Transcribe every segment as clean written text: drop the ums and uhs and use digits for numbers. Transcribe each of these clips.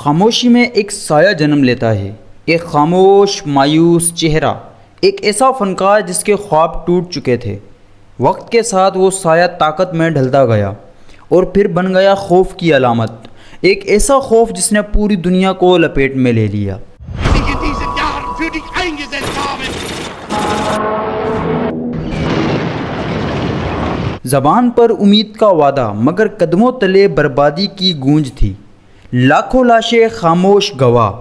خاموشی میں ایک سایہ جنم لیتا ہے، ایک خاموش مایوس چہرہ، ایک ایسا فنکار جس کے خواب ٹوٹ چکے تھے۔ وقت کے ساتھ وہ سایہ طاقت میں ڈھلتا گیا اور پھر بن گیا خوف کی علامت، ایک ایسا خوف جس نے پوری دنیا کو لپیٹ میں لے لیا۔ زبان پر امید کا وعدہ، مگر قدموں تلے بربادی کی گونج تھی۔ لاکھوں لاشیں خاموش گواہ۔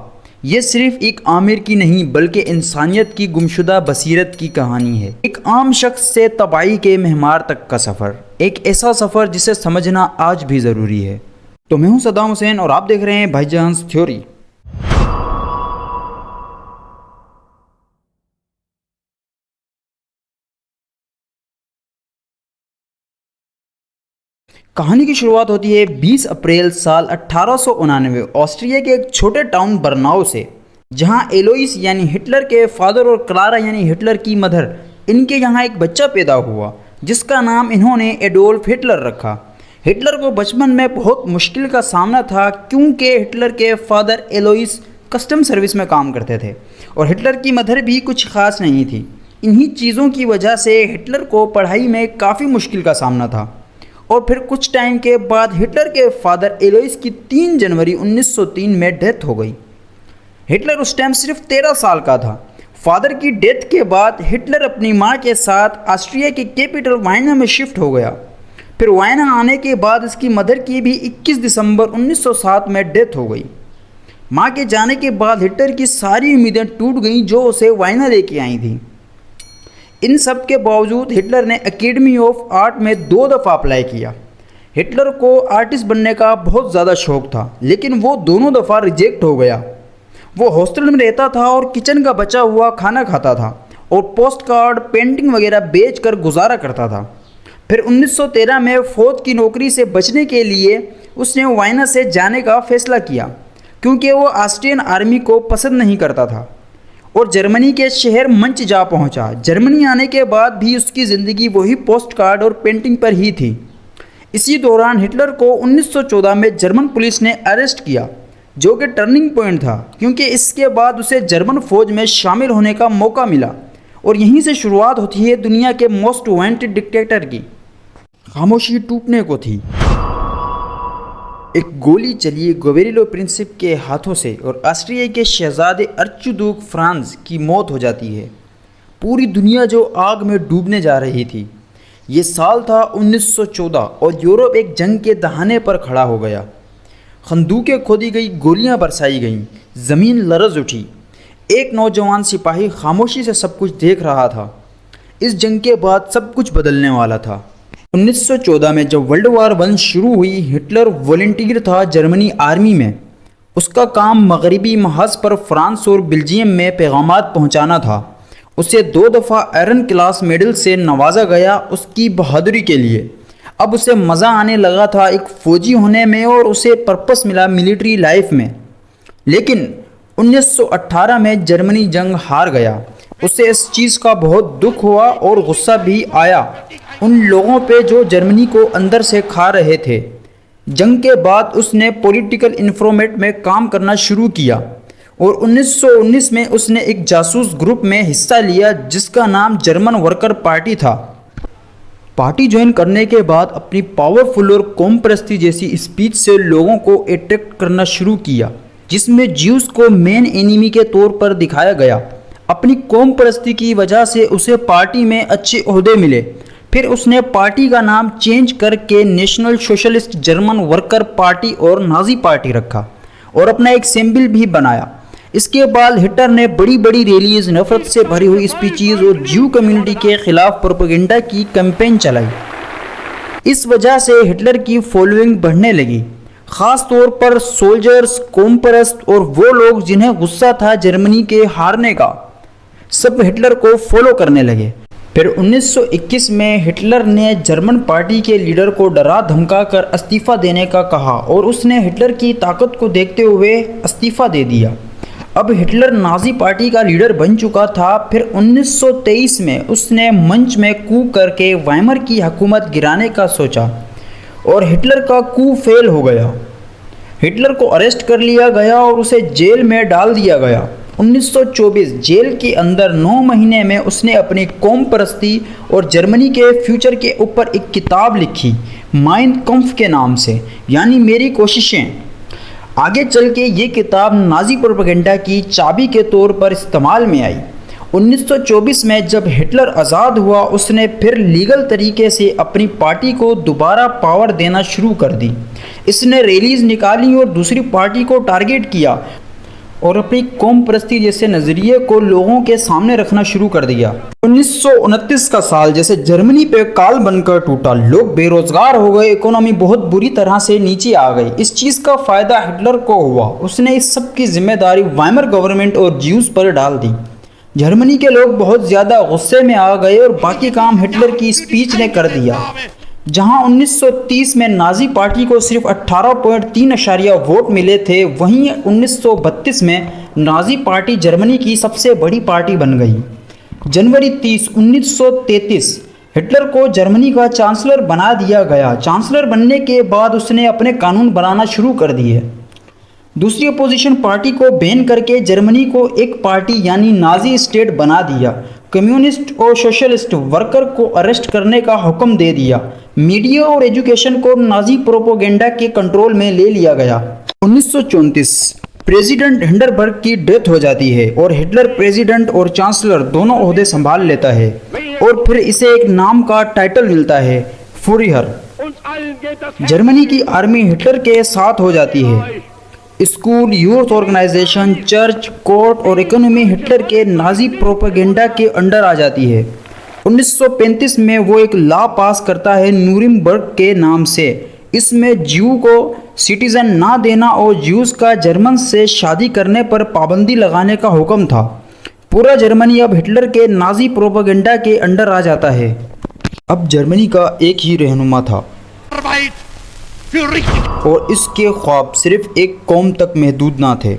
یہ صرف ایک عامر کی نہیں بلکہ انسانیت کی گمشدہ بصیرت کی کہانی ہے، ایک عام شخص سے تباہی کے مہمار تک کا سفر، ایک ایسا سفر جسے سمجھنا آج بھی ضروری ہے۔ تو میں ہوں صدام حسین اور آپ دیکھ رہے ہیں بھائی جانس تھیوری۔ کہانی کی شروعات ہوتی ہے 20 اپریل سال 1899 آسٹریا کے ایک چھوٹے ٹاؤن برناؤ سے، جہاں ایلوئس یعنی ہٹلر کے فادر اور کلارا یعنی ہٹلر کی مدر، ان کے یہاں ایک بچہ پیدا ہوا جس کا نام انہوں نے ایڈولف ہٹلر رکھا۔ ہٹلر کو بچپن میں بہت مشکل کا سامنا تھا کیونکہ ہٹلر کے فادر ایلوئس کسٹم سروس میں کام کرتے تھے اور ہٹلر کی مدر بھی کچھ خاص نہیں تھی۔ انہی چیزوں کی وجہ سے ہٹلر کو پڑھائی میں کافی مشکل کا سامنا تھا، اور پھر کچھ ٹائم کے بعد ہٹلر کے فادر ایلوئس کی 3 جنوری 1903 میں ڈیتھ ہو گئی۔ ہٹلر اس ٹائم صرف 13 سال کا تھا۔ فادر کی ڈیتھ کے بعد ہٹلر اپنی ماں کے ساتھ آسٹریا کے کیپٹل وائنا میں شفٹ ہو گیا۔ پھر وائنا آنے کے بعد اس کی مدر کی بھی 21 دسمبر 1907 میں ڈیتھ ہو گئی۔ ماں کے جانے کے بعد ہٹلر کی ساری امیدیں ٹوٹ گئیں جو اسے وائنا لے کے آئی تھیں۔ ان سب کے باوجود ہٹلر نے اکیڈمی آف آرٹ میں 2 دفعہ اپلائی کیا۔ ہٹلر کو آرٹسٹ بننے کا بہت زیادہ شوق تھا، لیکن وہ دونوں دفعہ ریجیکٹ ہو گیا۔ وہ ہاسٹل میں رہتا تھا اور کچن کا بچا ہوا کھانا کھاتا تھا اور پوسٹ کارڈ، پینٹنگ وغیرہ بیچ کر گزارا کرتا تھا۔ پھر 1913 میں فوج کی نوکری سے بچنے کے لیے اس نے وائنا سے جانے کا فیصلہ کیا کیونکہ وہ آسٹرین آرمی کو پسند نہیں کرتا تھا، اور جرمنی کے شہر منچ جا پہنچا۔ جرمنی آنے کے بعد بھی اس کی زندگی وہی پوسٹ کارڈ اور پینٹنگ پر ہی تھی۔ اسی دوران ہٹلر کو 1914 میں جرمن پولیس نے اریسٹ کیا، جو کہ ٹرننگ پوائنٹ تھا کیونکہ اس کے بعد اسے جرمن فوج میں شامل ہونے کا موقع ملا، اور یہیں سے شروعات ہوتی ہے دنیا کے موسٹ وانٹڈ ڈکٹیٹر کی۔ خاموشی ٹوٹنے کو تھی۔ ایک گولی چلی گویریلو پرنسپ کے ہاتھوں سے اور آسٹریا کے شہزادے ارچڈوک فرانز کی موت ہو جاتی ہے۔ پوری دنیا جو آگ میں ڈوبنے جا رہی تھی۔ یہ سال تھا 1914 اور یورپ ایک جنگ کے دہانے پر کھڑا ہو گیا۔ خندوقیں کھودی گئی، گولیاں برسائی گئیں، زمین لرز اٹھی۔ ایک نوجوان سپاہی خاموشی سے سب کچھ دیکھ رہا تھا۔ اس جنگ کے بعد سب کچھ بدلنے والا تھا۔ 1914 میں جب ورلڈ وار 1 شروع ہوئی، ہٹلر والنٹیئر تھا جرمنی آرمی میں۔ اس کا کام مغربی محاذ پر فرانس اور بیلجیم میں پیغامات پہنچانا تھا۔ اسے 2 دفعہ آئرن کلاس میڈل سے نوازا گیا اس کی بہادری کے لیے۔ اب اسے مزہ آنے لگا تھا ایک فوجی ہونے میں اور اسے پرپس ملا ملٹری لائف میں۔ لیکن 1918 میں جرمنی جنگ ہار گیا۔ اسے اس چیز کا بہت دکھ ہوا اور غصہ بھی آیا ان لوگوں پہ جو جرمنی کو اندر سے کھا رہے تھے۔ جنگ کے بعد اس نے پولیٹیکل انفارمیٹ میں کام کرنا شروع کیا اور 1919 میں اس نے ایک جاسوس گروپ میں حصہ لیا جس کا نام جرمن ورکر پارٹی تھا۔ پارٹی جوائن کرنے کے بعد اپنی پاورفل اور قوم پرستی جیسی اسپیچ سے لوگوں کو اٹریکٹ کرنا شروع کیا، جس میں جیوز کو مین اینیمی کے طور پر دکھایا گیا۔ اپنی قوم پرستی کی وجہ سے اسے پارٹی میں اچھے عہدے ملے۔ پھر اس نے پارٹی کا نام چینج کر کے national socialist German worker party اور نازی پارٹی رکھا اور اپنا ایک سمبل بھی بنایا۔ اس کے بعد ہٹلر نے بڑی بڑی ریلیز، نفرت سے بھری ہوئی اسپیچز اور جیو کمیونٹی کے خلاف پروپیگنڈا کی کیمپین چلائی۔ اس وجہ سے ہٹلر کی فالوئنگ بڑھنے لگی، خاص طور پر سولجرز، قوم پرست اور وہ لوگ جنہیں غصہ تھا جرمنی کے ہارنے کا، سب ہٹلر کو فالو کرنے لگے۔ پھر 1921 میں ہٹلر نے جرمن پارٹی کے لیڈر کو ڈرا دھمکا کر استعفیٰ دینے کا کہا اور اس نے ہٹلر کی طاقت کو دیکھتے ہوئے استعفیٰ دے دیا۔ اب ہٹلر نازی پارٹی کا لیڈر بن چکا تھا۔ پھر 1923 میں اس نے منچ میں کو کر کے وائمر کی حکومت گرانے کا سوچا اور ہٹلر کا کو فیل ہو گیا۔ ہٹلر کو اریسٹ کر لیا گیا اور اسے جیل میں ڈال دیا گیا۔ 1924 جیل کے اندر 9 مہینے میں اس نے اپنی قوم پرستی اور جرمنی کے فیوچر کے اوپر ایک کتاب لکھی، مائن کمف کے نام سے، یعنی میری کوششیں۔ آگے چل کے یہ کتاب نازی پروپیگنڈا کی چابی کے طور پر استعمال میں آئی۔ 1924 میں جب ہٹلر آزاد ہوا، اس نے پھر لیگل طریقے سے اپنی پارٹی کو دوبارہ پاور دینا شروع کر دی۔ اس نے ریلیز نکالی اور دوسری پارٹی کو ٹارگیٹ کیا اور اپنی قوم پرستی جیسے نظریے کو لوگوں کے سامنے رکھنا شروع کر دیا۔ 1929 کا سال جیسے جرمنی پہ کال بن کر ٹوٹا، لوگ بے روزگار ہو گئے، اکانومی بہت بری طرح سے نیچے آ گئی۔ اس چیز کا فائدہ ہٹلر کو ہوا، اس نے اس سب کی ذمہ داری وائمر گورنمنٹ اور جیوز پر ڈال دی۔ جرمنی کے لوگ بہت زیادہ غصے میں آ گئے اور باقی کام ہٹلر کی اسپیچ نے کر دیا۔ جہاں 1930 میں نازی پارٹی کو صرف 18.3% ووٹ ملے تھے، وہیں 1932 میں نازی پارٹی جرمنی کی سب سے بڑی پارٹی بن گئی۔ جنوری 30، 1933 ہٹلر کو جرمنی کا چانسلر بنا دیا گیا۔ چانسلر بننے کے بعد اس نے اپنے قانون بنانا شروع کر دیے۔ دوسری اپوزیشن پارٹی کو بین کر کے جرمنی کو ایک پارٹی یعنی نازی اسٹیٹ بنا دیا۔ کمیونسٹ اور سوشلسٹ ورکر کو اریسٹ کرنے کا حکم دے دیا۔ میڈیا اور ایجوکیشن کو نازی پروپیگنڈا کے کنٹرول میں لے لیا گیا۔ 1934 پریزیڈنٹ ہنڈربرگ کی ڈیتھ ہو جاتی ہے اور ہٹلر پریزیڈنٹ اور چانسلر دونوں عہدے سنبھال لیتا ہے اور پھر اسے ایک نام کا ٹائٹل ملتا ہے، فوریہر۔ جرمنی کی آرمی ہٹلر کے ساتھ ہو جاتی ہے۔ School, youth organisation, church, court اور اکانومی ہٹلر کے نازی پروپیگنڈا کے انڈر آ جاتی ہے۔ 1935 میں وہ ایک لا پاس کرتا ہے نورمبرگ کے نام سے۔ اس میں جیو کو سٹیزن نہ دینا اور جیوز کا جرمن سے شادی کرنے پر پابندی لگانے کا حکم تھا۔ پورا جرمنی اب ہٹلر کے نازی پروپیگنڈا کے انڈر آ جاتا ہے۔ اب جرمنی کا ایک ہی رہنما تھا اور اس کے خواب صرف ایک قوم تک محدود نہ تھے۔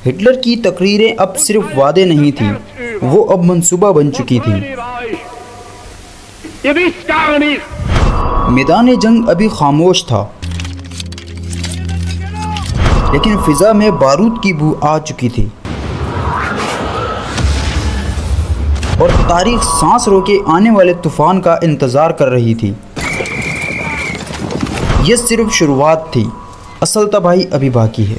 ہٹلر کی تقریریں اب صرف وعدے نہیں تھیں، وہ اب منصوبہ بن چکی تھیں۔ میدان جنگ ابھی خاموش تھا، لیکن فضا میں بارود کی بو آ چکی تھی اور تاریخ سانس روکے آنے والے طوفان کا انتظار کر رہی تھی۔ یہ صرف شروعات تھی، اصل تباہی ابھی باقی ہے۔